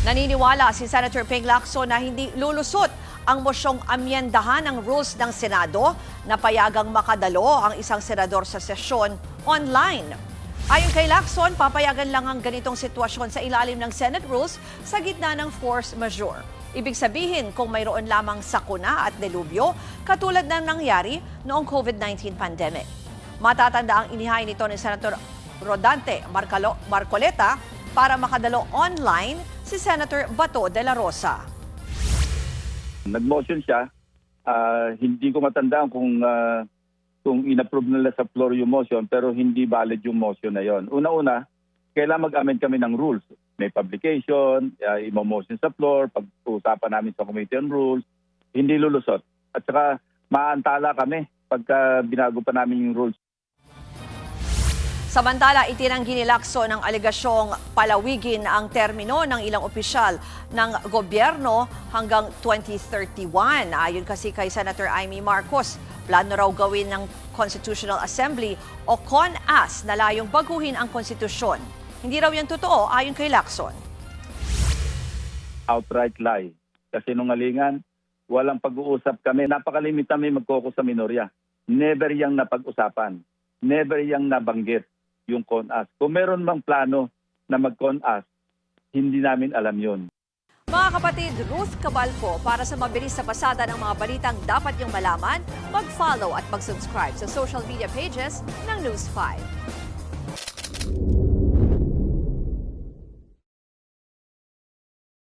Naniniwala si Senator Ping Lacson na hindi lulusot ang mosyong amyendahan ng rules ng Senado na payagang makadalo ang isang senador sa sesyon online. Ayon kay Lacson, papayagan lang ang ganitong sitwasyon sa ilalim ng Senate rules sa gitna ng force majeure. Ibig sabihin kung mayroon lamang sakuna at delubyo katulad ng nangyari noong COVID-19 pandemic. Matatanda ang inihain nito ni Senator Rodante Marcoleta para makadalo online si Senator Bato de la Rosa. Nag-motion siya, hindi ko matandaan kung in-approve nila sa floor yung motion pero hindi valid yung motion na yon. Una-una, kailangan mag-amend kami ng rules. May publication, imo-motion sa floor, pag-uusapan namin sa Committee on Rules, hindi lulusot. At saka maantala kami pagka binago pa namin yung rules. Samantala, itinanggi ni Lacson ang alegasyong palawigin ang termino ng ilang opisyal ng gobyerno hanggang 2031. Ayon kasi kay Senator Amy Marcos, plano raw gawin ng Constitutional Assembly o CONAS na layong baguhin ang konstitusyon. Hindi raw yan totoo ayon kay Lacson. Outright lie. Kasi nungalingan, walang pag-uusap kami. Napakalimit kami magkoko sa minorya. Never yang napag-usapan. Never yang nabanggit yung CONAS. Kung meron mang plano na mag-CONAS, hindi namin alam yun. Mga kapatid, Ruth Cabalco, para sa mabilis na pasada ng mga balitang dapat yung malaman, mag-follow at mag-subscribe sa social media pages ng News 5.